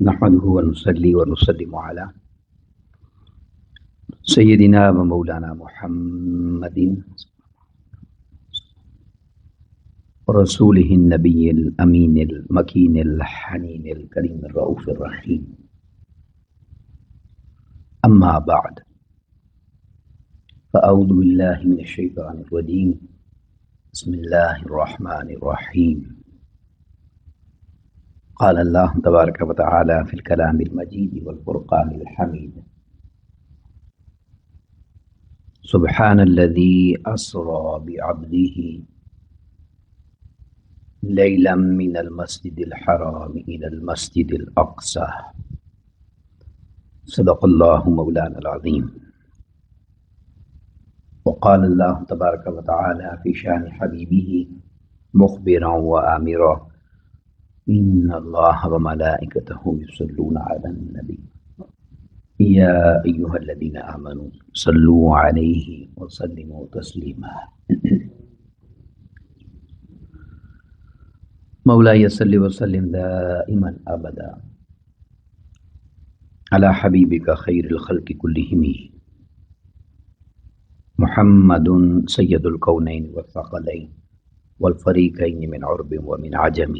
نحمده ونصلي ونسلم على سيدنا ومولانا محمد رسوله النبي الأمين المكين الحنين الكريم الرؤوف الرحيم. أما بعد، فأعوذ بالله من الشيطان الرجيم. بسم الله الرحمن الرحيم. قال الله تبارك وتعالى في الكلام المجيد والفرقان الحميد: سبحان الذي أسرى بعبده ليلا من المسجد الحرام إلى المسجد الأقصى. صدق الله مولانا العظيم. وقال الله تبارك وتعالى في شان حبيبه مخبرا وآمرا: إن الله وملائكته يصلون على النبي يا أيها الذين آمنوا صلوا عليه وسلموا تسليما. مولاي صل وسلم دائما أبدا على حبيبك خير الخلق كلهم محمد سيد الكونين والثقلين والفريقين من عرب ومن عجم.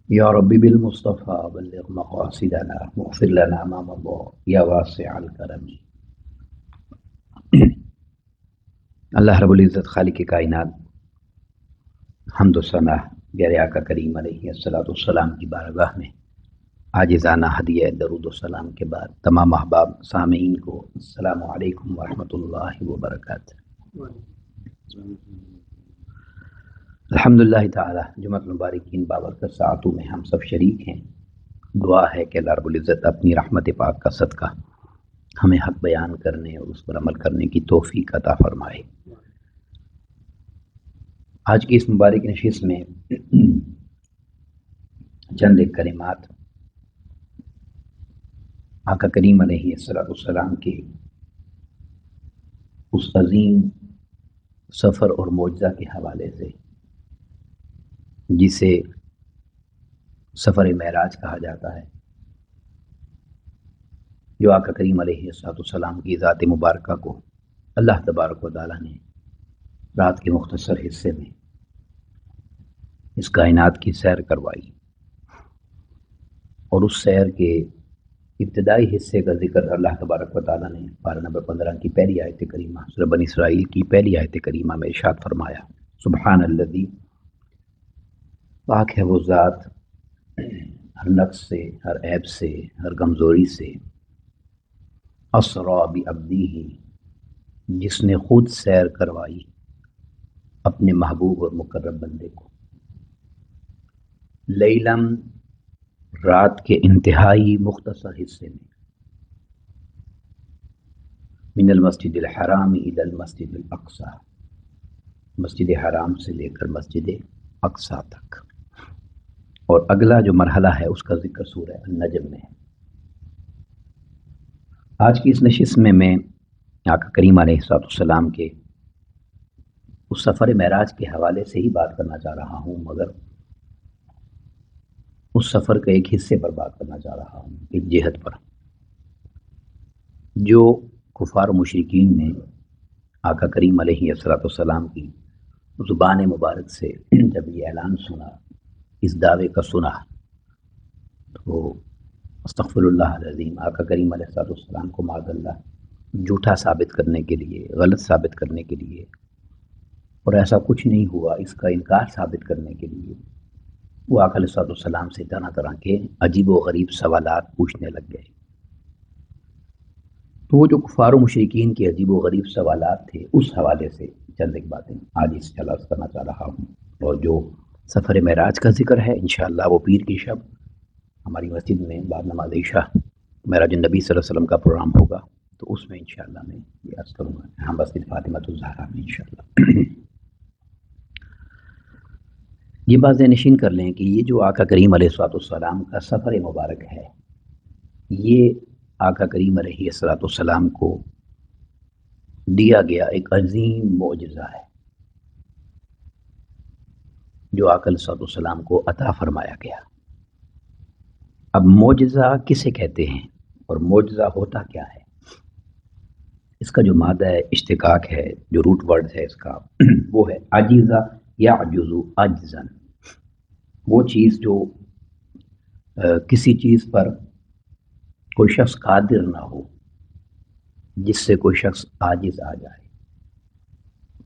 يا رب بالمصطفى بلغ مقاصدنا واغفر لنا ما مضى يا واسع الكرم. اللہ رب العزت خالق کائنات حمد و ثنا پیارے آقا کریم علیہ الصلوۃ والسلام کی بارگاہ میں عاجزانہ ہدیہ درود و سلام کے بعد تمام احباب سامعین کو السلام علیکم ورحمۃ اللہ وبرکاتہ. الحمدللہ تعالی جمعۃ مبارکین بابرکت ساعتوں میں ہم سب شریک ہیں. دعا ہے کہ اللہ رب العزت اپنی رحمت پاک کا صدقہ ہمیں حق بیان کرنے اور اس پر عمل کرنے کی توفیق عطا فرمائے. آج کی اس مبارک نشست میں چند ایک کلمات آقا کریم علیہ السلام کے اس عظیم سفر اور معجزہ کے حوالے سے، جسے سفر معراج کہا جاتا ہے، جو آقا کریم علیہ السلام کی ذات مبارکہ کو اللہ تبارک و تعالیٰ نے رات کے مختصر حصے میں اس کائنات کی سیر کروائی، اور اس سیر کے ابتدائی حصے کا ذکر اللہ تبارک و تعالیٰ نے پارہ نمبر 15 کی پہلی آیت کریمہ سورہ بنی اسرائیل کی پہلی آیت کریمہ میں ارشاد فرمایا: سبحان الذی، پاک ہے وہ ذات ہر نقص سے، ہر عیب سے، ہر کمزوری سے، اسریٰ بعبدہ، جس نے خود سیر کروائی اپنے محبوب اور مقرب بندے کو، لیلم، رات کے انتہائی مختصر حصے میں، من المسجد الحرام الی المسجد الاقصی، مسجد حرام سے لے کر مسجد اقصی تک. اور اگلا جو مرحلہ ہے اس کا ذکر سورہ النجم میں ہے. آج کی اس نشست میں آقا کریم علیہ السلام کے اس سفر معراج کے حوالے سے ہی بات کرنا چاہ رہا ہوں، مگر اس سفر کے ایک حصے پر بات کرنا چاہ رہا ہوں، ایک جہت پر، جو کفار و مشرکین نے آقا کریم علیہ السلام کی زبان مبارک سے جب یہ اعلان سنا، اس دعوے کا سنا، تو استغفر اللہ العظیم آقا کریم علیہ السلام کو معاذ اللہ جھوٹا ثابت کرنے کے لیے، غلط ثابت کرنے کے لیے، اور ایسا کچھ نہیں ہوا اس کا انکار ثابت کرنے کے لیے، وہ آقا علیہ السلام سے طرح طرح کے عجیب و غریب سوالات پوچھنے لگ گئے. تو وہ جو کفار و مشرکین کے عجیب و غریب سوالات تھے، اس حوالے سے چند ایک باتیں آج اس سے عرض کرنا چاہ رہا ہوں. اور جو سفر معراج کا ذکر ہے، انشاءاللہ وہ پیر کی شب ہماری مسجد میں بعد نماز عشاء معراج النبی صلی اللہ علیہ وسلم کا پروگرام ہوگا، تو اس میں انشاءاللہ میں یہ عرض کروں گا، ہم مسجد فاطمہ الزہرا میں انشاءاللہ. یہ بات نشین کر لیں کہ یہ جو آقا کریم علیہ السلام کا سفر مبارک ہے، یہ آقا کریم علیہ السلام کو دیا گیا ایک عظیم معجزہ ہے، جو آقا علیہ السلام کو عطا فرمایا گیا. اب معجزہ کسے کہتے ہیں اور معجزہ ہوتا کیا ہے؟ اس کا جو مادہ ہے، اشتقاق ہے، جو روٹ ورڈ ہے اس کا وہ ہے عجیزہ یا عجزو عجزن، وہ چیز جو کسی چیز پر کوئی شخص قادر نہ ہو، جس سے کوئی شخص عاجز آ جائے،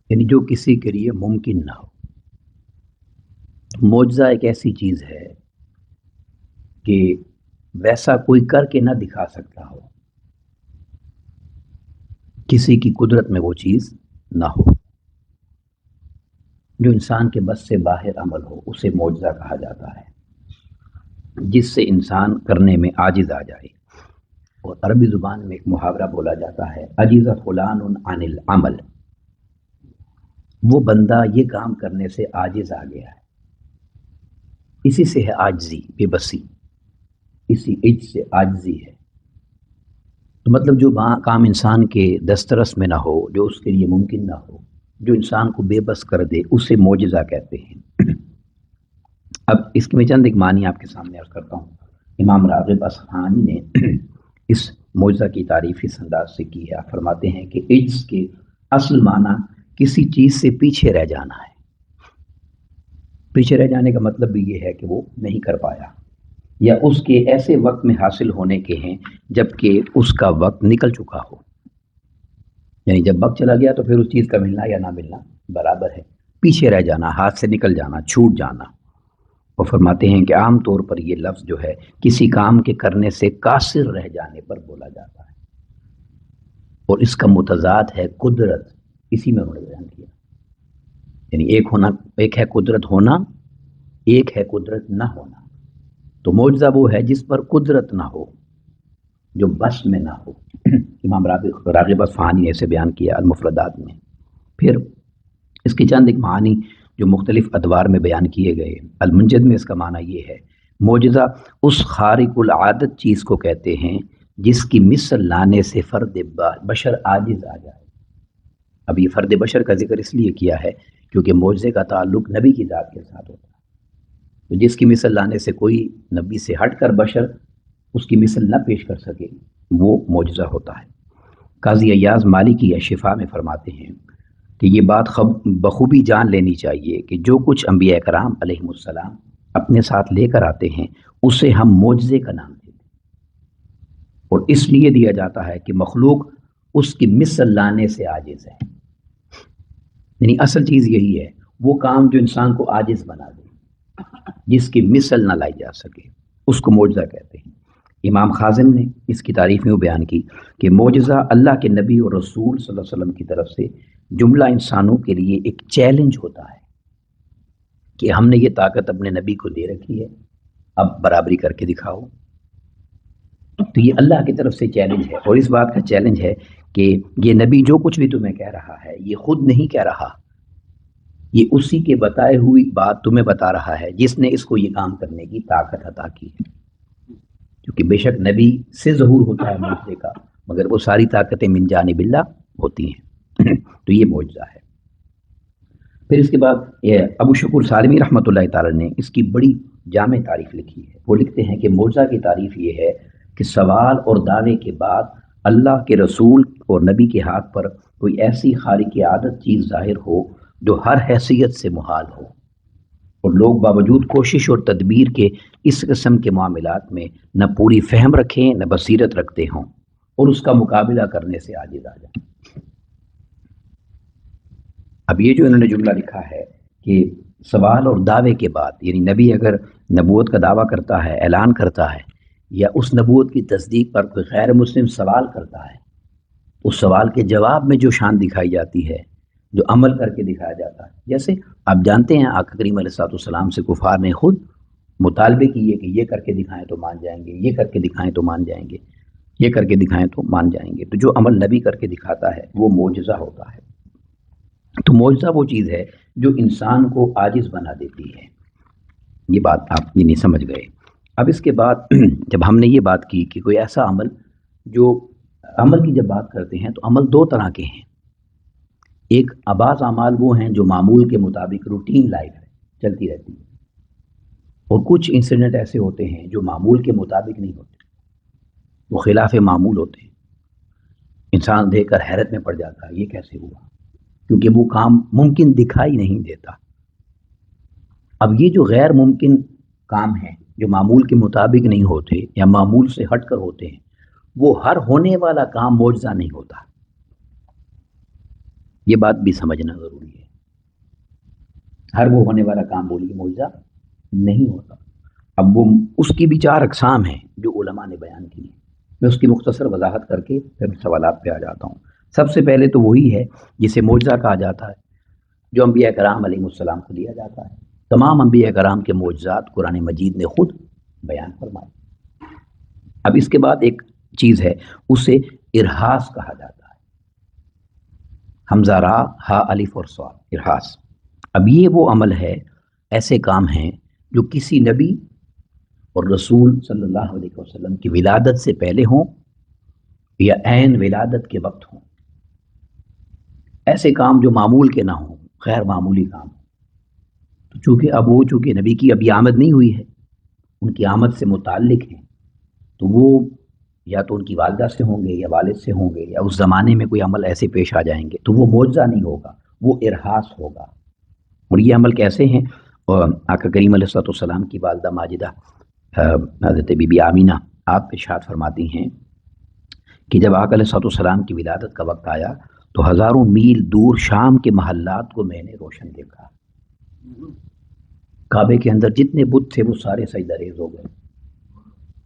یعنی جو کسی کے لیے ممکن نہ ہو۔ معجزہ ایک ایسی چیز ہے کہ ویسا کوئی کر کے نہ دکھا سکتا ہو، کسی کی قدرت میں وہ چیز نہ ہو، جو انسان کے بس سے باہر عمل ہو اسے معجزہ کہا جاتا ہے، جس سے انسان کرنے میں عاجز آ جائے۔ اور عربی زبان میں ایک محاورہ بولا جاتا ہے، عجز فلان عن العمل، وہ بندہ یہ کام کرنے سے عاجز آ گیا ہے۔ اسی سے ہے عاجزی، بے بسی، اسی عجز سے عاجزی ہے۔ تو مطلب جو کام انسان کے دسترس میں نہ ہو، جو اس کے لیے ممکن نہ ہو، جو انسان کو بے بس کر دے، اسے معجزہ کہتے ہیں۔ اب اس کے میں چند ایک معنی آپ کے سامنے عرض کرتا ہوں۔ امام راغب اصفہانی نے اس معجزہ کی تعریف اس انداز سے کی ہے، فرماتے ہیں کہ عجز کے اصل معنی کسی چیز سے پیچھے رہ جانا ہے۔ پیچھے رہ جانے کا مطلب بھی یہ ہے کہ وہ نہیں کر پایا، یا اس کے ایسے وقت میں حاصل ہونے کے ہیں جبکہ اس کا وقت نکل چکا ہو، یعنی جب وقت چلا گیا تو پھر اس چیز کا ملنا یا نہ ملنا برابر ہے۔ پیچھے رہ جانا، ہاتھ سے نکل جانا، چھوٹ جانا۔ وہ فرماتے ہیں کہ عام طور پر یہ لفظ جو ہے کسی کام کے کرنے سے قاصر رہ جانے پر بولا جاتا ہے، اور اس کا متضاد ہے قدرت، اسی میں انہوں نے بیان کیا، یعنی ایک ہے قدرت ہونا، ایک ہے قدرت نہ ہونا۔ تو معجزہ وہ ہے جس پر قدرت نہ ہو، جو بس میں نہ ہو۔ امام راغب اصفہانی نے ایسے بیان کیا المفردات میں۔ پھر اس کے چند ایک معنی جو مختلف ادوار میں بیان کیے گئے۔ المنجد میں اس کا معنی یہ ہے، معجزہ اس خارق العادت چیز کو کہتے ہیں جس کی مثل لانے سے فرد بشر عاجز آ جائے۔ اب یہ فرد بشر کا ذکر اس لیے کیا ہے کیونکہ معجزے کا تعلق نبی کی ذات کے ساتھ ہوتا ہے، تو جس کی مثل لانے سے کوئی نبی سے ہٹ کر بشر اس کی مثل نہ پیش کر سکے، وہ معجزہ ہوتا ہے۔ قاضی ایاز مالکی شفا میں فرماتے ہیں کہ یہ بات بخوبی جان لینی چاہیے کہ جو کچھ انبیاء کرام علیہم السلام اپنے ساتھ لے کر آتے ہیں اسے ہم معجزے کا نام دیتے ہیں، اور اس لیے دیا جاتا ہے کہ مخلوق اس کی مثل لانے سے عاجز ہے۔ یعنی اصل چیز یہی ہے، وہ کام جو انسان کو عاجز بنا دے، جس کی مثل نہ لائی جا سکے، اس کو معجزہ کہتے ہیں۔ امام خازن نے اس کی تعریف میں بیان کی کہ معجزہ اللہ کے نبی اور رسول صلی اللہ علیہ وسلم کی طرف سے جملہ انسانوں کے لیے ایک چیلنج ہوتا ہے کہ ہم نے یہ طاقت اپنے نبی کو دے رکھی ہے، اب برابری کر کے دکھاؤ۔ تو یہ اللہ کی طرف سے چیلنج ہے، اور اس بات کا چیلنج ہے کہ یہ نبی جو کچھ بھی تمہیں کہہ رہا ہے یہ خود نہیں کہہ رہا، یہ اسی کے بتائے ہوئی بات تمہیں بتا رہا ہے جس نے اس کو یہ کام کرنے کی طاقت عطا کی ہے۔ کیونکہ بے شک نبی سے ظہور ہوتا ہے معجزے کا، مگر وہ ساری طاقتیں من جانب اللہ ہوتی ہیں۔ تو یہ معجزہ ہے۔ پھر اس کے بعد ابو شکور سالمی رحمۃ اللہ تعالی نے اس کی بڑی جامع تعریف لکھی ہے۔ وہ لکھتے ہیں کہ معجزہ کی تعریف یہ ہے کہ سوال اور دعوے کے بعد اللہ کے رسول اور نبی کے ہاتھ پر کوئی ایسی خارق عادت چیز ظاہر ہو جو ہر حیثیت سے محال ہو، اور لوگ باوجود کوشش اور تدبیر کے اس قسم کے معاملات میں نہ پوری فہم رکھیں نہ بصیرت رکھتے ہوں، اور اس کا مقابلہ کرنے سے عاجز آ جائیں۔ اب یہ جو انہوں نے جملہ لکھا ہے کہ سوال اور دعوے کے بعد، یعنی نبی اگر نبوت کا دعویٰ کرتا ہے، اعلان کرتا ہے، یا اس نبوت کی تصدیق پر کوئی غیر مسلم سوال کرتا ہے، اس سوال کے جواب میں جو شان دکھائی جاتی ہے، جو عمل کر کے دکھایا جاتا ہے، جیسے آپ جانتے ہیں آقا کریم علیہ السلام سے کفار نے خود مطالبے کیے کہ یہ کر کے دکھائیں تو مان جائیں گے، یہ کر کے دکھائیں تو مان جائیں گے، یہ کر کے دکھائیں تو مان جائیں گے۔ تو جو عمل نبی کر کے دکھاتا ہے وہ معجزہ ہوتا ہے۔ تو معجزہ وہ چیز ہے جو انسان کو عاجز بنا دیتی ہے۔ یہ بات آپ یہ نہیں سمجھ گئے۔ اب اس کے بعد جب ہم نے یہ بات کی کہ کوئی ایسا عمل، جو عمل کی جب بات کرتے ہیں تو عمل دو طرح کے ہیں۔ ایک بعض اعمال وہ ہیں جو معمول کے مطابق روٹین لائف ہے، چلتی رہتی ہے، اور کچھ انسیڈنٹ ایسے ہوتے ہیں جو معمول کے مطابق نہیں ہوتے، وہ خلاف معمول ہوتے ہیں، انسان دیکھ کر حیرت میں پڑ جاتا ہے یہ کیسے ہوا، کیونکہ وہ کام ممکن دکھائی نہیں دیتا۔ اب یہ جو غیر ممکن کام ہیں جو معمول کے مطابق نہیں ہوتے یا معمول سے ہٹ کر ہوتے ہیں، وہ ہر ہونے والا کام معجزہ نہیں ہوتا۔ یہ بات بھی سمجھنا ضروری ہے، ہر وہ ہونے والا کام بولیے معجزہ نہیں ہوتا۔ اب وہ اس کی بھی 4 اقسام ہیں جو علماء نے بیان کی ہیں، میں اس کی مختصر وضاحت کر کے پھر سوالات پہ آ جاتا ہوں۔ سب سے پہلے تو وہی ہے جسے معجزہ کہا جاتا ہے، جو انبیاء کرام علیہ السلام کو دیا جاتا ہے۔ تمام انبیاء کرام کے معجزات قرآن مجید نے خود بیان فرمائے۔ اب اس کے بعد ایک چیز ہے، اسے ارہاس کہا جاتا ہے، حمزہ را ہا الف اور صاد، ارہاس۔ اب یہ وہ عمل ہے، ایسے کام ہیں جو کسی نبی اور رسول صلی اللہ علیہ وسلم کی ولادت سے پہلے ہوں یا عین ولادت کے وقت ہوں، ایسے کام جو معمول کے نہ ہوں، غیر معمولی کام۔ تو چونکہ اب وہ چونکہ نبی کی ابھی آمد نہیں ہوئی ہے، ان کی آمد سے متعلق ہیں، تو وہ یا تو ان کی والدہ سے ہوں گے یا والد سے ہوں گے، یا اس زمانے میں کوئی عمل ایسے پیش آ جائیں گے، تو وہ معجزہ نہیں ہوگا، وہ ارہاس ہوگا۔ اور یہ عمل کیسے ہیں؟ آقا کریم علیہ الصلوۃ والسلام کی والدہ ماجدہ حضرت بی بی آمینہ آپ ارشاد فرماتی ہیں کہ جب آقا علیہ الصلوۃ والسلام کی ولادت کا وقت آیا تو ہزاروں میل دور شام کے محلات کو میں نے روشن دیکھا، کعبے کے اندر جتنے بت تھے وہ سارے سجدہ ریز ہو گئے،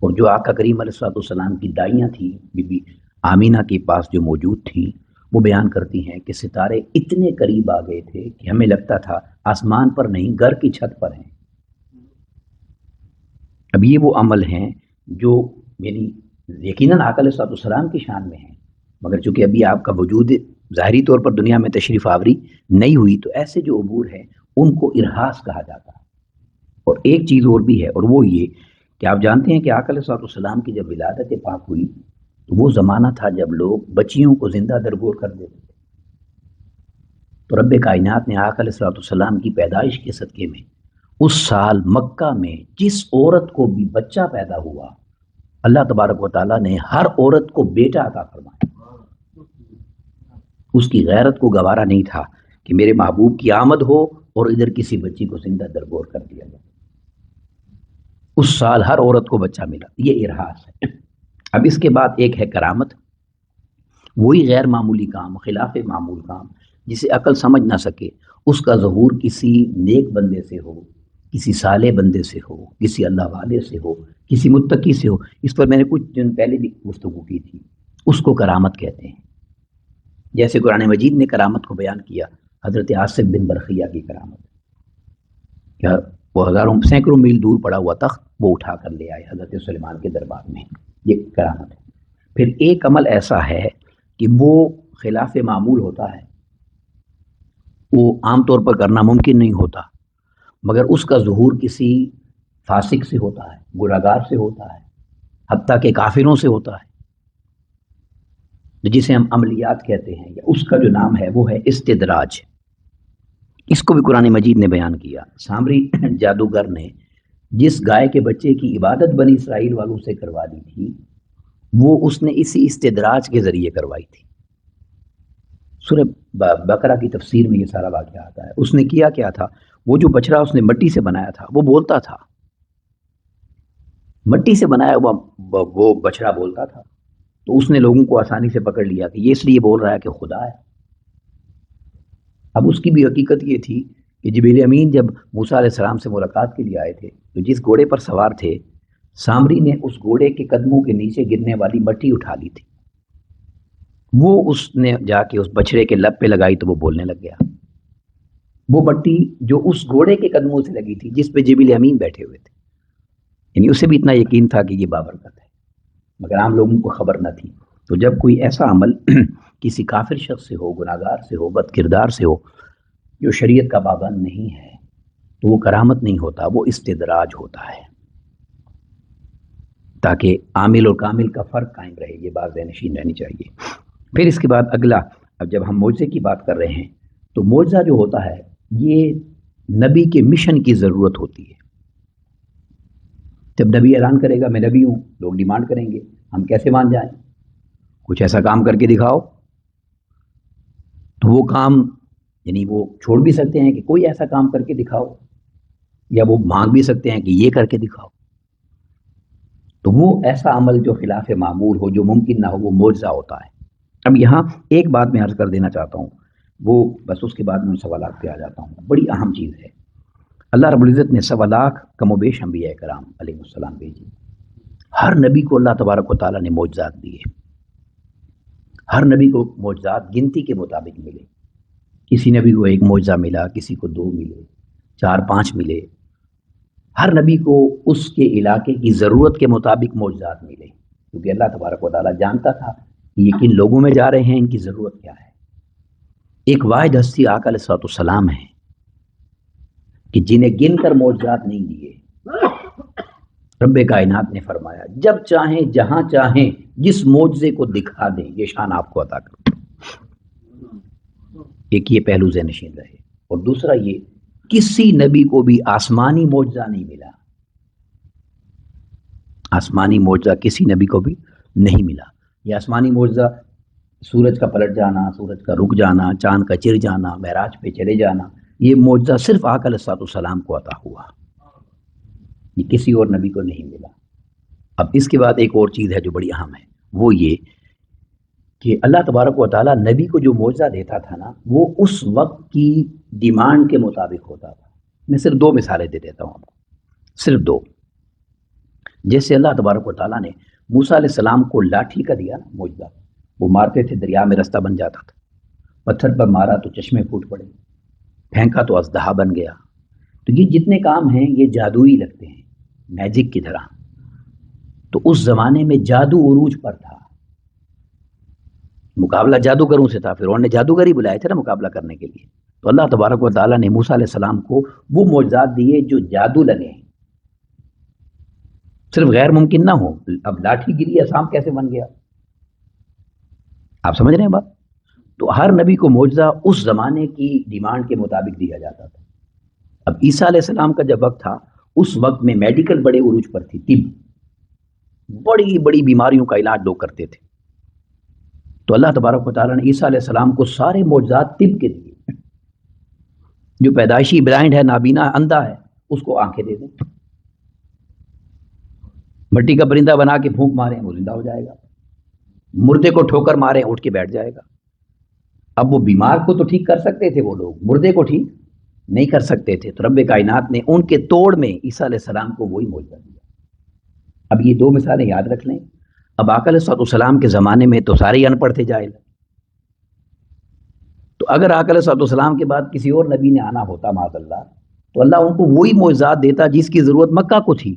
اور جو آقا کریم علیہ الصلوۃ والسلام کی دائیاں تھیں بی بی آمینہ کے پاس جو موجود تھیں، وہ بیان کرتی ہیں کہ ستارے اتنے قریب آ گئے تھے کہ ہمیں لگتا تھا آسمان پر نہیں، گھر کی چھت پر ہیں۔ اب یہ وہ عمل ہیں جو یعنی یقیناً آقا علیہ الصلوۃ والسلام کی شان میں ہیں، مگر چونکہ ابھی آپ کا وجود ظاہری طور پر دنیا میں تشریف آوری نہیں ہوئی، تو ایسے جو عبور ہیں ان کو ارہاس کہا جاتا ہے۔ اور ایک چیز اور بھی ہے، اور وہ یہ کہ آپ جانتے ہیں کہ آقا علیہ الصلوۃ والسلام کی جب ولادت پاک ہوئی تو وہ زمانہ تھا جب لوگ بچیوں کو زندہ درگور کر دیتے تھے، تو رب کائنات نے آقا علیہ الصلوۃ والسلام کی پیدائش کے صدقے میں اس سال مکہ میں جس عورت کو بھی بچہ پیدا ہوا، اللہ تبارک و تعالیٰ نے ہر عورت کو بیٹا عطا فرمایا۔ اس کی غیرت کو گوارا نہیں تھا کہ میرے محبوب کی آمد ہو اور ادھر کسی بچی کو زندہ درگور کر دیا جائے۔ اس سال ہر عورت کو بچہ ملا، یہ ارہاس ہے۔ اب اس کے بعد ایک ہے کرامت، وہی غیر معمولی کام، خلاف معمول کام جسے عقل سمجھ نہ سکے، اس کا ظہور کسی نیک بندے سے ہو، کسی صالح بندے سے ہو، کسی اللہ والے سے ہو، کسی متقی سے ہو۔ اس پر میں نے کچھ دن پہلے بھی گفتگو کی تھی، اس کو کرامت کہتے ہیں۔ جیسے قرآن مجید نے کرامت کو بیان کیا، حضرت عاصم بن برقیہ کی کرامت، کیا وہ ہزاروں سینکڑوں میل دور پڑا ہوا تخت وہ اٹھا کر لے آئے حضرت سلیمان کے دربار میں، یہ کرامت ہے۔ پھر ایک عمل ایسا ہے کہ وہ خلاف معمول ہوتا ہے، وہ عام طور پر کرنا ممکن نہیں ہوتا، مگر اس کا ظہور کسی فاسق سے ہوتا ہے، گنہگار سے ہوتا ہے، حتیٰ کہ کافروں سے ہوتا ہے، جسے ہم عملیات کہتے ہیں، یا اس کا جو نام ہے وہ ہے استدراج۔ اس کو بھی قرآن مجید نے بیان کیا۔ سامری جادوگر نے جس گائے کے بچے کی عبادت بنی اسرائیل والوں سے کروا دی تھی، وہ اس نے اسی استدراج کے ذریعے کروائی تھی۔ سورہ بقرہ کی تفسیر میں یہ سارا واقعہ آتا ہے۔ اس نے کیا کیا تھا؟ وہ جو بچڑا اس نے مٹی سے بنایا تھا وہ بولتا تھا، مٹی سے بنایا ہوا وہ بچڑا بولتا تھا، تو اس نے لوگوں کو آسانی سے پکڑ لیا کہ یہ اس لیے بول رہا ہے کہ خدا ہے۔ اب اس کی بھی حقیقت یہ تھی کہ جبریل امین جب موسیٰ علیہ السلام سے ملاقات کے لیے آئے تھے تو جس گھوڑے پر سوار تھے، سامری نے اس گھوڑے کے قدموں کے نیچے گرنے والی مٹی اٹھا لی تھی، وہ اس نے جا کے اس بچڑے کے لب پہ لگائی تو وہ بولنے لگ گیا۔ وہ مٹی جو اس گھوڑے کے قدموں سے لگی تھی جس پہ جبریل امین بیٹھے ہوئے تھے، یعنی اسے بھی اتنا یقین تھا کہ یہ بابرکت ہے، مگر عام لوگوں کو خبر نہ تھی۔ تو جب کوئی ایسا عمل کسی کافر شخص سے ہو، گناہگار سے ہو، بد کردار سے ہو، جو شریعت کا پابند نہیں ہے، تو وہ کرامت نہیں ہوتا، وہ استدراج ہوتا ہے، تاکہ عامل اور کامل کا فرق قائم رہے۔ یہ بات ذہن نشین رہنی چاہیے۔ پھر اس کے بعد اگلا، اب جب ہم معجزے کی بات کر رہے ہیں تو معجزہ جو ہوتا ہے یہ نبی کے مشن کی ضرورت ہوتی ہے۔ جب نبی اعلان کرے گا میں نبی ہوں، لوگ ڈیمانڈ کریں گے ہم کیسے مان جائیں، کچھ ایسا کام کر کے دکھاؤ. تو وہ کام یعنی وہ چھوڑ بھی سکتے ہیں کہ کوئی ایسا کام کر کے دکھاؤ، یا وہ مانگ بھی سکتے ہیں کہ یہ کر کے دکھاؤ. تو وہ ایسا عمل جو خلاف معمول ہو، جو ممکن نہ ہو، وہ معجزہ ہوتا ہے. اب یہاں ایک بات میں عرض کر دینا چاہتا ہوں، وہ بس اس کے بعد میں سوالات پہ آ جاتا ہوں. بڑی اہم چیز ہے، اللہ رب العزت نے 1.25 لاکھ کم و بیش انبیاء کرام علیہ السلام بھیجی. ہر نبی کو اللہ تبارک و تعالیٰ نے معجزات دیے. ہر نبی کو معجزات گنتی کے مطابق ملے. کسی نبی کو 1 معجزہ ملا، کسی کو 2 ملے، 4 5 ملے. ہر نبی کو اس کے علاقے کی ضرورت کے مطابق معجزات ملے، کیونکہ اللہ تبارک و تعالیٰ جانتا تھا کہ یہ کن لوگوں میں جا رہے ہیں، ان کی ضرورت کیا ہے. ایک واحد ہستی آقا علیہ السلام ہے کہ جنہیں گن کر معجزات نہیں دیے. رب کائنات نے فرمایا جب چاہیں جہاں چاہیں جس معجزے کو دکھا دیں، یہ شان آپ کو عطا کروں. ایک یہ پہلو ذہن نشین رہے. اور دوسرا یہ، کسی نبی کو بھی آسمانی معجزہ نہیں ملا. آسمانی معجزہ کسی نبی کو بھی نہیں ملا. یہ آسمانی معجزہ سورج کا پلٹ جانا، سورج کا رک جانا، چاند کا چر جانا، معراج پہ چلے جانا، یہ معجزہ صرف آقا علیہ السلام کو عطا ہوا، یہ کسی اور نبی کو نہیں ملا. اب اس کے بعد ایک اور چیز ہے جو بڑی اہم ہے، وہ یہ کہ اللہ تبارک و تعالیٰ نبی کو جو معجزہ دیتا تھا نا، وہ اس وقت کی ڈیمانڈ کے مطابق ہوتا تھا. میں صرف 2 مثالیں دے دیتا ہوں آپ کو، صرف 2. جیسے اللہ تبارک و تعالیٰ نے موسیٰ علیہ السلام کو لاٹھی کا دیا نا معجزہ، وہ مارتے تھے دریا میں رستہ بن جاتا تھا، پتھر پر مارا تو چشمے پھوٹ پڑے، پھینکا تو اژدہا بن گیا. تو یہ جتنے کام ہیں یہ جادوئی لگتے ہیں، میجک کی طرح. تو اس زمانے میں جادو عروج پر تھا، مقابلہ جادوگروں سے تھا. فرعون نے جادوگر ہی بلائے تھے نا مقابلہ کرنے کے لیے. تو اللہ تبارک و تعالیٰ نے موسیٰ علیہ السلام کو وہ معجزات دیے جو جادو لگے، صرف غیر ممکن نہ ہو. اب لاٹھی گری ہے، سانپ کیسے بن گیا؟ آپ سمجھ رہے ہیں بات؟ تو ہر نبی کو معجزہ اس زمانے کی ڈیمانڈ کے مطابق دیا جاتا تھا. اب عیسیٰ علیہ السلام کا جب وقت تھا، اس وقت میں میڈیکل بڑے عروج پر تھی، طب، بڑی بڑی بیماریوں کا علاج لوگ کرتے تھے. تو اللہ تبارک و تعالیٰ نے عیسیٰ علیہ السلام کو سارے معجزات طب کے دیے. جو پیدائشی بلائنڈ ہے، نابینا ہے، اندھا ہے، اس کو آنکھیں دے دیں. مٹی کا پرندہ بنا کے پھونک ماریں وہ زندہ ہو جائے گا. مردے کو ٹھوکر ماریں اٹھ کے بیٹھ جائے گا. اب وہ بیمار کو تو ٹھیک کر سکتے تھے وہ لوگ، مردے کو ٹھیک نہیں کر سکتے تھے. تو رب کائنات نے ان کے توڑ میں عیسیٰ علیہ السلام کو وہی معجزہ دیا. اب یہ 2 مثالیں یاد رکھ لیں. اب آقا علیہ السلام کے زمانے میں تو سارے ان پڑھ تھے، جاہل. تو اگر آقا علیہ السلام کے بعد کسی اور نبی نے آنا ہوتا معاذ اللہ، تو اللہ ان کو وہی معجزات دیتا جس کی ضرورت مکہ کو تھی.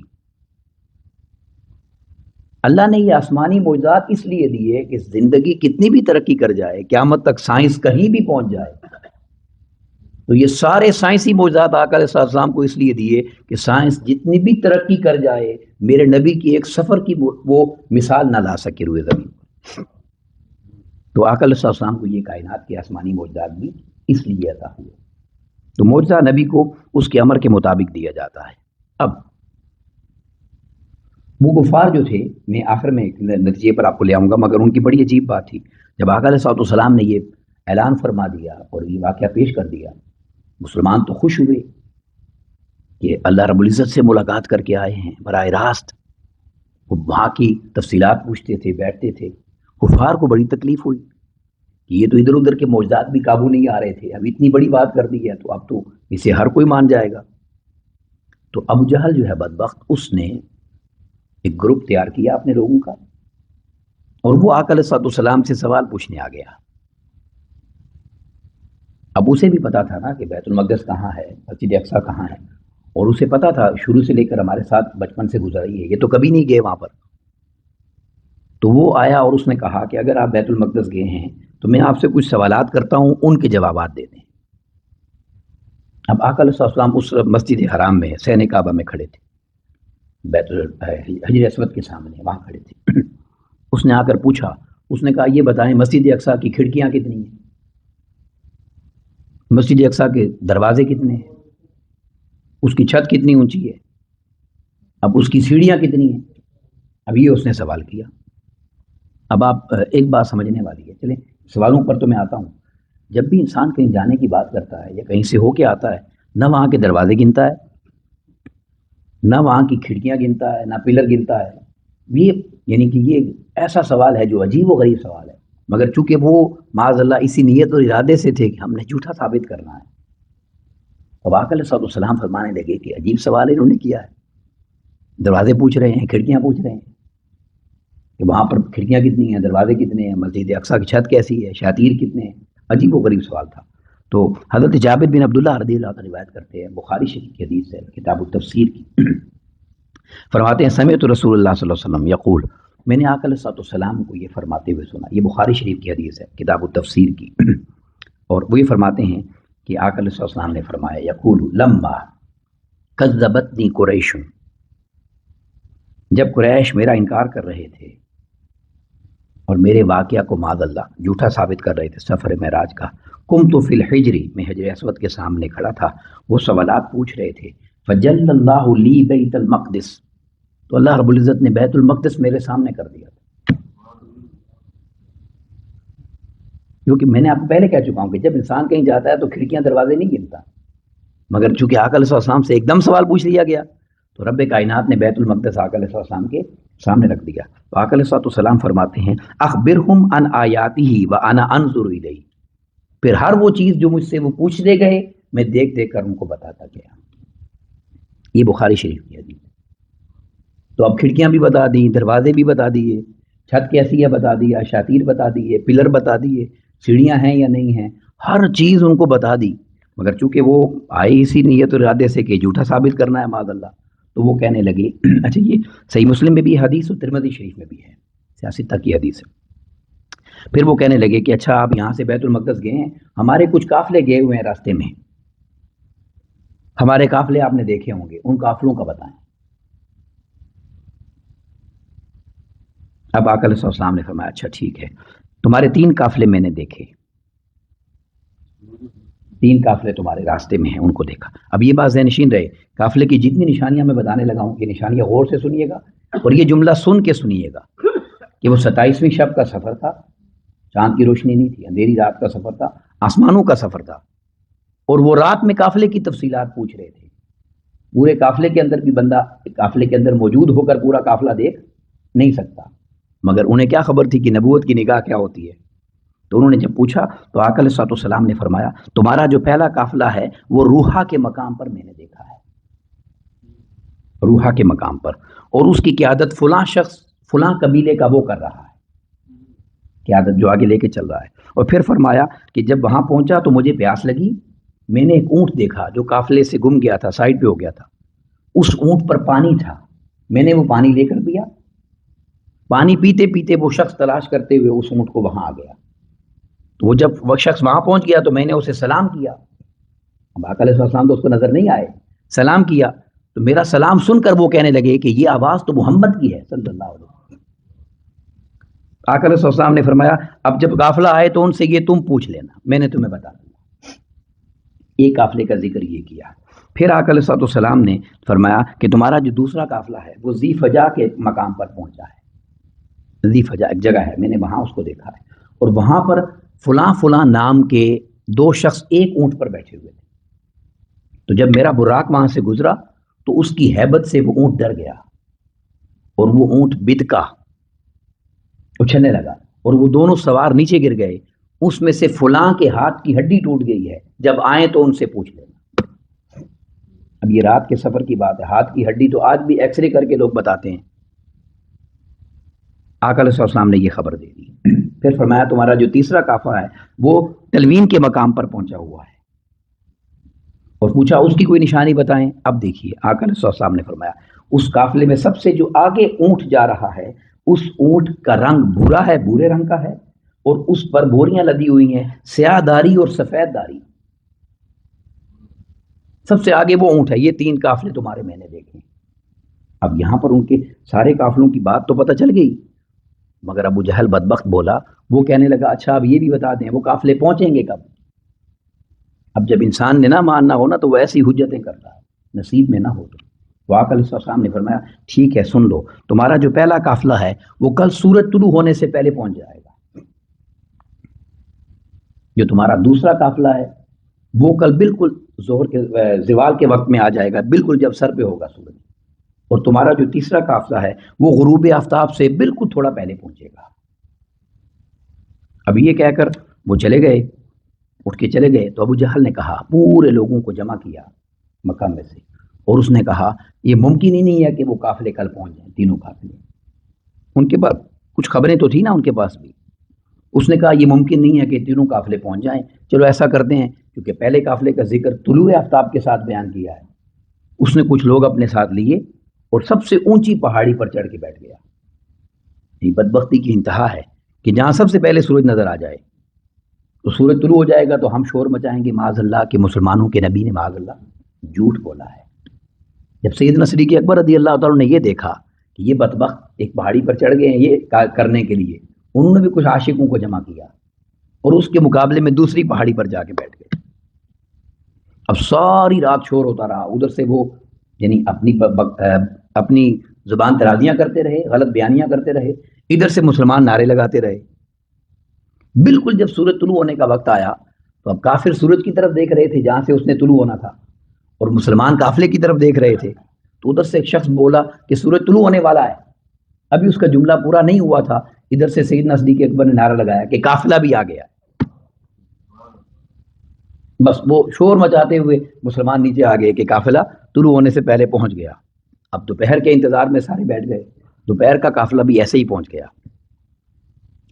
اللہ نے یہ آسمانی معجزات اس لیے دیے کہ زندگی کتنی بھی ترقی کر جائے، قیامت تک سائنس کہیں بھی پہنچ جائے، تو یہ سارے سائنسی معجزات آقا علیہ السلام کو اس لیے دیے کہ سائنس جتنی بھی ترقی کر جائے، میرے نبی کی ایک سفر کی وہ مثال نہ لا سکے روئے زمین پر. تو آقا علیہ السلام کو یہ کائنات کے آسمانی معجزات بھی اس لیے عطا ہوئے. تو معجزہ نبی کو اس کے امر کے مطابق دیا جاتا ہے. اب وہ کفار جو تھے، میں آخر میں نتیجے پر آپ کو لے آؤں گا، مگر ان کی بڑی عجیب بات تھی. جب آقا علیہ السلام نے یہ اعلان فرما دیا اور یہ واقعہ پیش کر دیا، مسلمان تو خوش ہوئے کہ اللہ رب العزت سے ملاقات کر کے آئے ہیں براہ راست. وہ وہاں کی تفصیلات پوچھتے تھے، بیٹھتے تھے. کفار کو بڑی تکلیف ہوئی کہ یہ تو ادھر ادھر کے معجزات بھی قابو نہیں آ رہے تھے، اب اتنی بڑی بات کر دی ہے تو اب تو اسے ہر کوئی مان جائے گا. تو ابو جہل جو ہے بدبخت، اس نے ایک گروپ تیار کیا اپنے لوگوں کا، اور وہ آقا علیہ السلام سے سوال پوچھنے آ گیا. اب اسے بھی پتا تھا نا کہ بیت المقدس کہاں ہے، مسجد اقصیٰ کہاں ہے، اور اسے پتا تھا شروع سے لے کر ہمارے ساتھ بچپن سے گزاری ہے، یہ تو کبھی نہیں گئے وہاں پر. تو وہ آیا اور اس نے کہا کہ اگر آپ بیت المقدس گئے ہیں تو میں آپ سے کچھ سوالات کرتا ہوں، ان کے جوابات دے دیں. اب آقا علیہ السلام اس مسجد حرام میں سین کعبہ میں کھڑے تھے، بیت حجر اسود کے سامنے وہاں کھڑے تھے. اس نے آ کر پوچھا، اس نے کہا یہ بتائیں مسجد اقصیٰ کی کھڑکیاں کتنی ہیں، مسجد اقصیٰ کے دروازے کتنے ہیں، اس کی چھت کتنی اونچی ہے. اب اس کی سیڑھیاں کتنی ہیں؟ اب یہ اس نے سوال کیا. اب آپ ایک بات سمجھنے والی ہے. چلیں سوالوں پر تو میں آتا ہوں. جب بھی انسان کہیں جانے کی بات کرتا ہے یا کہیں سے ہو کے آتا ہے، نہ وہاں کے دروازے گنتا ہے، نہ وہاں کی کھڑکیاں گنتا ہے، نہ پلر گنتا ہے. یہ یعنی کہ یہ ایسا سوال ہے جو عجیب و غریب سوال ہے، مگر چونکہ وہ معاذ اللہ اسی نیت اور ارادے سے تھے کہ ہم نے جھوٹا ثابت کرنا ہے. اب آقا علیہ السلام فرمانے لگے کہ عجیب سوال انہوں نے کیا ہے. دروازے پوچھ رہے ہیں، کھڑکیاں پوچھ رہے ہیں کہ وہاں پر کھڑکیاں کتنی ہیں، دروازے کتنے ہیں، مسجد اقصیٰ کی چھت کیسی ہے، شاطیر کتنے ہیں. عجیب و غریب سوال تھا. تو حضرت جابر بن عبداللہ رضی اللہ عنہ روایت کرتے ہیں، بخاری شریف کی حدیث ہے، کتاب التفسیر کی. فرماتے ہیں سمعت رسول اللہ صلی اللہ علیہ وسلم یقول، میں نے آقا علیہ السلام کو یہ فرماتے ہوئے سنا. یہ بخاری شریف کی حدیث ہے، کتاب التفسیر کی. اور وہ یہ فرماتے ہیں کہ آقا علیہ السلام نے فرمایا یقول لما کذبتنی قریش، جب قریش میرا انکار کر رہے تھے اور میرے واقعہ کو معاذ اللہ جھوٹا ثابت کر رہے تھے سفر معراج کا، قمت فی الحجری، میں حجر اسود کے سامنے کھڑا تھا، وہ سوالات پوچھ رہے تھے. فجل اللہ لی بیت المقدس، تو اللہ رب العزت نے بیت المقدس میرے سامنے کر دیا تھا. کیونکہ میں نے آپ کو پہلے کہہ چکا ہوں کہ جب انسان کہیں جاتا ہے تو کھڑکیاں دروازے نہیں گنتا، مگر چونکہ آقا علیہ السلام سے ایک دم سوال پوچھ لیا گیا تو رب کائنات نے بیت المقدس آقا علیہ السلام کے سامنے رکھ دیا. تو آقا علیہ السلام فرماتے ہیں اخبرہم عن آیاتہ وانا انظر الیہ، پھر ہر وہ چیز جو مجھ سے وہ پوچھتے گئے میں دیکھ دیکھ کر ان کو بتاتا گیا. یہ بخاری شریف کی حدیث. تو اب کھڑکیاں بھی بتا دی، دروازے بھی بتا دیے، چھت کیسی ہے بتا دیا، شاطیر بتا دیے، پلر بتا دیے، سیڑھیاں ہیں یا نہیں ہیں، ہر چیز ان کو بتا دی. مگر چونکہ وہ آئے اسی نیت اور ارادے سے کہ جھوٹا ثابت کرنا ہے معاذ اللہ، تو وہ کہنے لگے اچھا یہ صحیح مسلم میں بھی حدیث اور ترمذی شریف میں بھی ہے، سیاستہ کی حدیث ہے. پھر وہ کہنے لگے کہ اچھا آپ یہاں سے بیت المقدس گئے ہیں، ہمارے کچھ قافلے گئے ہوئے ہیں راستے میں، ہمارے قافلے آپ نے دیکھے ہوں گے، ان قافلوں کا بتائیں. اب آقا علیہ السلام نے فرمایا اچھا ٹھیک ہے، تمہارے 3 قافلے میں نے دیکھے، 3 قافلے تمہارے راستے میں ہیں، ان کو دیکھا. اب یہ بات ذہن نشین رہے، قافلے کی جتنی نشانیاں میں بتانے لگا ہوں، یہ نشانیاں غور سے سنیے گا اور یہ جملہ سن کے سنیے گا کہ وہ 27ویں شب کا سفر تھا، چاند کی روشنی نہیں تھی، اندھیری رات کا سفر تھا، آسمانوں کا سفر تھا، اور وہ رات میں قافلے کی تفصیلات پوچھ رہے تھے. پورے قافلے کے اندر بھی بندہ قافلے کے اندر موجود ہو کر پورا قافلہ دیکھ نہیں سکتا، مگر انہیں کیا خبر تھی کہ نبوت کی نگاہ کیا ہوتی ہے. تو انہوں نے جب پوچھا تو آقا علیہ السلام نے فرمایا تمہارا جو پہلا قافلہ ہے وہ روحا کے مقام پر میں نے دیکھا ہے، روحا کے مقام پر، اور اس کی قیادت فلاں شخص فلاں قبیلے کا وہ کر رہا ہے، قیادت جو آگے لے کے چل رہا ہے. اور پھر فرمایا کہ جب وہاں پہنچا تو مجھے پیاس لگی، میں نے ایک اونٹ دیکھا جو قافلے سے گم گیا تھا، سائڈ پہ ہو گیا تھا، اس اونٹ پر پانی تھا، میں نے وہ پانی لے کر پیا. پانی پیتے پیتے وہ شخص تلاش کرتے ہوئے اس اونٹ کو وہاں آ گیا. تو وہ جب وہ شخص وہاں پہنچ گیا تو میں نے اسے سلام کیا. اب آقا علیہ السلام تو اس کو نظر نہیں آئے، سلام کیا تو میرا سلام سن کر وہ کہنے لگے کہ یہ آواز تو محمد کی ہے صلی اللہ علیہ وسلم. آقا علیہ السلام نے فرمایا اب جب قافلہ آئے تو ان سے یہ تم پوچھ لینا، میں نے تمہیں بتا دیا. ایک قافلے کا ذکر یہ کیا. پھر آقا علیہ السلام نے فرمایا کہ تمہارا جو دوسرا قافلہ ہے وہ ذی فجا کے مقام پر پہنچا ہے. ذی فجا ایک جگہ ہے، میں نے وہاں اس کو دیکھا ہے، اور وہاں پر فلاں فلاں نام کے 2 شخص ایک اونٹ پر بیٹھے ہوئے تھے. تو جب میرا براق وہاں سے گزرا تو اس کی ہیبت سے وہ اونٹ ڈر گیا اور وہ اونٹ بدکا اچھلنے لگا اور وہ دونوں سوار نیچے گر گئے. اس میں سے فلاں کے ہاتھ کی ہڈی ٹوٹ گئی ہے، جب آئیں تو ان سے پوچھ لینا. اب یہ رات کے سفر کی بات ہے، ہاتھ کی ہڈی تو آج بھی ایکس رے کر کے لوگ بتاتے ہیں. آقا علیہ السلام نے یہ خبر دے دی. پھر فرمایا تمہارا جو تیسرا قافلہ ہے وہ تلوین کے مقام پر پہنچا ہوا ہے، اور پوچھا اس کی کوئی نشانی بتائیں. اب دیکھیے آقا علیہ السلام نے فرمایا اس قافلے میں سب سے جو آگے اونٹ جا رہا ہے اس اونٹ کا رنگ بھورا ہے، بھورے رنگ کا ہے، اور اس پر بوریاں لدی ہوئی ہیں، سیاہ داری اور سفید داری. سب سے آگے وہ اونٹ ہے. یہ 3 قافلے تمہارے میں نے دیکھے. اب یہاں پر ان کے سارے قافلوں کی بات تو پتہ چل گئی، مگر ابو جہل بدبخت بولا، وہ کہنے لگا اچھا اب یہ بھی بتا دیں وہ قافلے پہنچیں گے کب. اب جب انسان نے نہ ماننا ہو نا تو وہ ایسی حجتیں کرتا ہے، نصیب میں نہ ہو تو. تو آقا علیہ السلام نے فرمایا ٹھیک ہے سن لو، تمہارا جو پہلا قافلہ ہے وہ کل سورج طلوع ہونے سے پہلے پہنچ جائے گا، جو تمہارا دوسرا قافلہ ہے وہ کل بالکل ظہر کے زوال کے وقت میں آ جائے گا، بالکل جب سر پہ ہوگا سورج، اور تمہارا جو تیسرا قافلہ ہے وہ غروب آفتاب سے بالکل تھوڑا پہلے پہنچے گا۔ اب یہ کہہ کر وہ چلے گئے، اٹھ کے چلے گئے، تو ابو جہل نے کہا، پورے لوگوں کو جمع کیا مکہ میں سے، اور اس نے کہا یہ ممکن ہی نہیں ہے کہ وہ قافلے کل پہنچ جائیں، تینوں قافلے۔ ان کے پاس کچھ خبریں تو تھی نا ان کے پاس بھی، اس نے کہا یہ ممکن نہیں ہے کہ تینوں قافلے پہنچ جائیں، چلو ایسا کرتے ہیں، کیونکہ پہلے قافلے کا ذکر طلوع آفتاب کے ساتھ بیان کیا ہے، اس نے کچھ لوگ اپنے ساتھ لیے اور سب سے اونچی پہاڑی پر چڑھ کے بیٹھ گیا۔ یہ بدبختی کی انتہا ہے کہ جہاں سب سے پہلے سورج نظر آ جائے تو سورج طلوع ہو جائے گا تو ہم شور مچائیں گے معاذ اللہ کہ مسلمانوں کے نبی نے معاذ اللہ جھوٹ بولا ہے۔ جب سیدنا صدیق اکبر رضی اللہ تعالیٰ نے یہ دیکھا کہ یہ بدبخت ایک پہاڑی پر چڑھ گئے ہیں یہ کرنے کے لیے، انہوں نے بھی کچھ عاشقوں کو جمع کیا اور اس کے مقابلے میں دوسری پہاڑی پر جا کے بیٹھ گئے۔ اب ساری رات شور ہوتا رہا، ادھر سے وہ یعنی اپنی زبان درازیاں کرتے رہے، غلط بیانیاں کرتے رہے، ادھر سے مسلمان نعرے لگاتے رہے۔ بالکل جب سورج طلوع ہونے کا وقت آیا تو اب کافر سورج کی طرف دیکھ رہے تھے جہاں سے اس نے طلوع ہونا تھا، اور مسلمان قافلے کی طرف دیکھ رہے تھے، تو ادھر سے ایک شخص بولا کہ سورج طلوع ہونے والا ہے، ابھی اس کا جملہ پورا نہیں ہوا تھا، ادھر سے سیدنا صدیق اکبر نے نعرہ لگایا کہ قافلہ بھی آ گیا۔ بس وہ شور مچاتے ہوئے مسلمان نیچے آ گئے کہ قافلہ طلوع ہونے سے پہلے پہنچ گیا۔ اب دوپہر کے انتظار میں سارے بیٹھ گئے، دوپہر کا قافلہ بھی ایسے ہی پہنچ گیا۔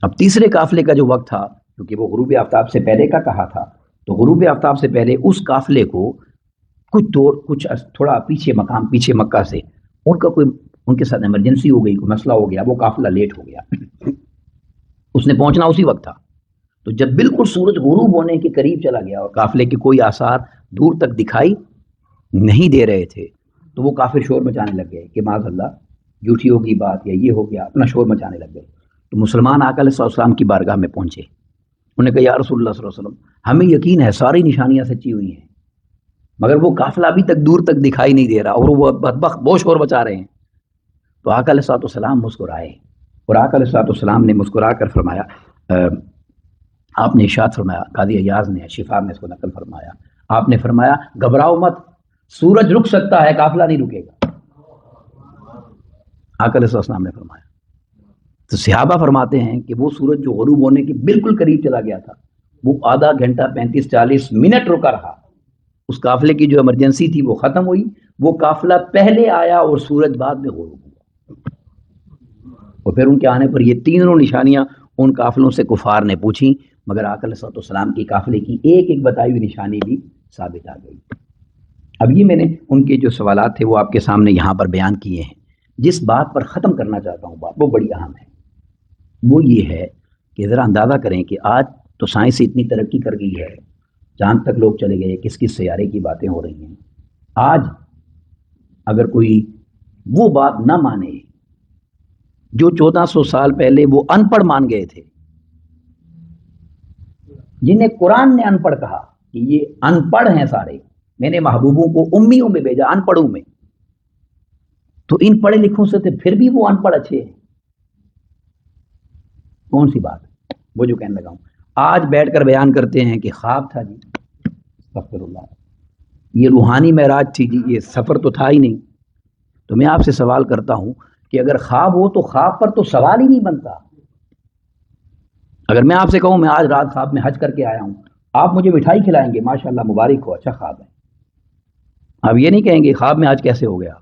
اب تیسرے قافلے کا جو وقت تھا، کیونکہ وہ غروب آفتاب سے پہلے کا کہا تھا، تو غروب آفتاب سے پہلے اس قافلے کو کچھ تھوڑا پیچھے مقام پیچھے مکہ سے ان کے ساتھ ایمرجنسی ہو گئی، کوئی مسئلہ ہو گیا، وہ قافلہ لیٹ ہو گیا، اس نے پہنچنا اسی وقت تھا۔ تو جب بالکل سورج غروب ہونے کے قریب چلا گیا اور قافلے کے کوئی آثار دور تک دکھائی نہیں دے رہے تھے، تو وہ کافر شور مچانے لگ گئے کہ معاذ اللہ جھوٹی ہوگی بات یا یہ ہو گیا، اپنا شور مچانے لگ گئے۔ تو مسلمان آقا علیہ السلام کی بارگاہ میں پہنچے، انہوں نے کہا یا رسول اللہ صلی اللہ علیہ وسلم، ہمیں یقین ہے ساری نشانیاں سچی ہوئی ہیں، مگر وہ قافلہ ابھی تک دور تک دکھائی نہیں دے رہا اور وہ بدبخت بہت شور مچا رہے ہیں۔ تو آقا علیہ السلام مسکرائے، اور آقا علیہ السلام نے مسکرا کر فرمایا، آپ نے ارشاد فرمایا، قاضی ایاز نے شفا میں اس کو نقل فرمایا، آپ نے فرمایا گھبراؤ مت، سورج رک سکتا ہے، قافلہ نہیں رکے گا۔ آقا علیہ السلام نے فرمایا۔ تو صحابہ فرماتے ہیں کہ وہ سورج جو غروب ہونے کے بالکل قریب چلا گیا تھا، وہ آدھا گھنٹہ 35-40 منٹ رکا رہا، اس قافلے کی جو ایمرجنسی تھی وہ ختم ہوئی، وہ قافلہ پہلے آیا اور سورج بعد میں غروب ہوا، اور پھر ان کے آنے پر یہ تینوں نشانیاں ان قافلوں سے کفار نے پوچھی، مگر آقا علیہ السلام کی قافلے کی ایک ایک بتائی ہوئی نشانی بھی ثابت آ گئی۔ اب یہ میں نے ان کے جو سوالات تھے وہ آپ کے سامنے یہاں پر بیان کیے ہیں۔ جس بات پر ختم کرنا چاہتا ہوں بات وہ بڑی اہم ہے، وہ یہ ہے کہ ذرا اندازہ کریں کہ آج تو سائنس اتنی ترقی کر گئی ہے، چاند تک لوگ چلے گئے، کس کس سیارے کی باتیں ہو رہی ہیں۔ آج اگر کوئی وہ بات نہ مانے جو 1400 سال پہلے وہ ان پڑھ مان گئے تھے، جنہیں قرآن نے ان پڑھ کہا کہ یہ ان پڑھ ہیں سارے، میں نے محبوبوں کو امیوں میں بھیجا، ان پڑھوں میں، تو ان پڑھے لکھوں سے تھے پھر بھی وہ ان پڑھ اچھے ہیں۔ کون سی بات ہے وہ جو کہنے لگا ہوں، آج بیٹھ کر بیان کرتے ہیں کہ خواب تھا جی، استغفر اللہ، یہ روحانی معراج تھی جی، یہ سفر تو تھا ہی نہیں۔ تو میں آپ سے سوال کرتا ہوں کہ اگر خواب ہو تو خواب پر تو سوال ہی نہیں بنتا۔ اگر میں آپ سے کہوں میں آج رات خواب میں حج کر کے آیا ہوں، آپ مجھے مٹھائی کھلائیں گے، ماشاءاللہ مبارک ہو، اچھا خواب ہے، آپ یہ نہیں کہیں گے خواب میں حج کیسے ہو گیا،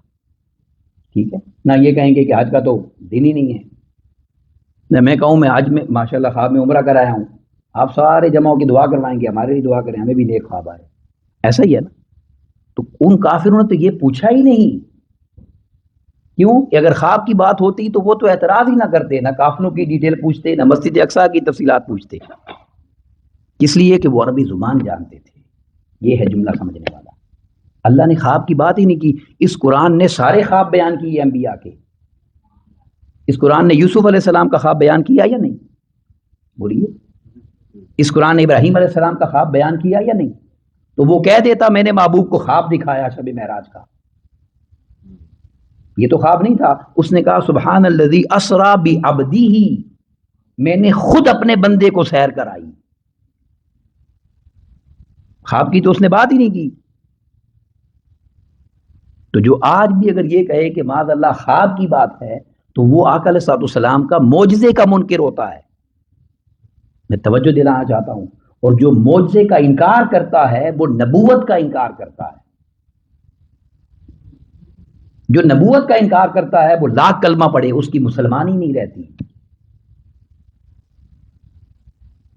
ٹھیک ہے، نہ یہ کہیں گے کہ حج کا تو دن ہی نہیں ہے۔ نہ میں کہوں میں حج میں ماشاءاللہ خواب میں عمرہ کر آیا ہوں، آپ سارے جماعوں کی دعا کروائیں گے، ہمارے لیے دعا کریں، ہمیں بھی نیک خواب آئے، ایسا ہی ہے نا۔ تو ان کافروں نے تو یہ پوچھا ہی نہیں، کیوں کہ اگر خواب کی بات ہوتی تو وہ تو اعتراض ہی نہ کرتے، نہ کافروں کی ڈیٹیل پوچھتے، نہ مسجد اقصیٰ کی تفصیلات پوچھتے، اس لیے کہ وہ عربی زبان جانتے تھے۔ یہ ہے جملہ سمجھنے والا۔ اللہ نے خواب کی بات ہی نہیں کی، اس قرآن نے سارے خواب بیان کیے انبیاء کے۔ اس قرآن نے یوسف علیہ السلام کا خواب بیان کیا یا نہیں؟ بولیے، اس قرآن نے ابراہیم علیہ السلام کا خواب بیان کیا یا نہیں؟ تو وہ کہہ دیتا میں نے محبوب کو خواب دکھایا شب معراج کا، یہ تو خواب نہیں تھا. اس نے کہا سبحان الذی اسرا بعبدہ، میں نے خود اپنے بندے کو سیر کرائی. خواب کی تو اس نے بات ہی نہیں کی. تو جو آج بھی اگر یہ کہے کہ معاذ اللہ خواب کی بات ہے تو وہ آقا علیہ الصلوۃ والسلام کا معجزے کا منکر ہوتا ہے. میں توجہ دلانا چاہتا ہوں. اور جو معجزے کا انکار کرتا ہے وہ نبوت کا انکار کرتا ہے. جو نبوت کا انکار کرتا ہے وہ لاکھ کلمہ پڑھے اس کی مسلمانی نہیں رہتی.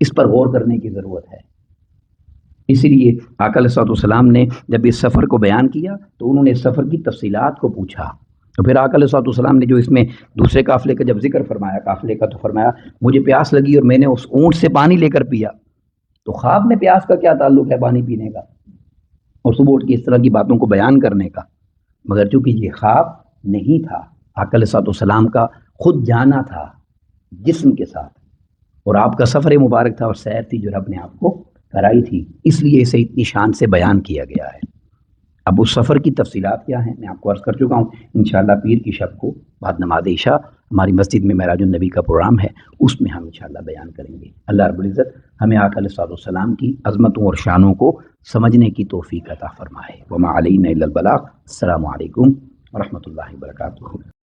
اس پر غور کرنے کی ضرورت ہے. اسی لیے آقا علیہ الصلوۃ والسلام نے جب اس سفر کو بیان کیا تو انہوں نے اس سفر کی تفصیلات کو پوچھا. تو پھر آقا علیہ الصلوۃ والسلام نے جو اس میں دوسرے قافلے کا جب ذکر فرمایا، قافلے کا، تو فرمایا مجھے پیاس لگی اور میں نے اس اونٹ سے پانی لے کر پیا. تو خواب میں پیاس کا کیا تعلق ہے پانی پینے کا اور صبح اٹھ کے اس طرح کی باتوں کو بیان کرنے کا؟ مگر چونکہ یہ خواب نہیں تھا، آقا علیہ الصلوۃ والسلام کا خود جانا تھا جسم کے ساتھ، اور آپ کا سفر مبارک تھا اور سیر تھی جو رب نے آپ کو کرائی تھی، اس لیے اسے اتنی شان سے بیان کیا گیا ہے. اب اس سفر کی تفصیلات کیا ہیں میں آپ کو عرض کر چکا ہوں. انشاءاللہ پیر کی شب کو بعد نماز عشاء ہماری مسجد میں معراج النبی کا پروگرام ہے، اس میں ہم انشاءاللہ بیان کریں گے. اللہ رب العزت ہمیں آقا علیہ الصلوۃ والسلام کی عظمتوں اور شانوں کو سمجھنے کی توفیق عطا فرمائے. وما علینا الا البلاغ. السلام علیکم ورحمۃ اللہ وبرکاتہ.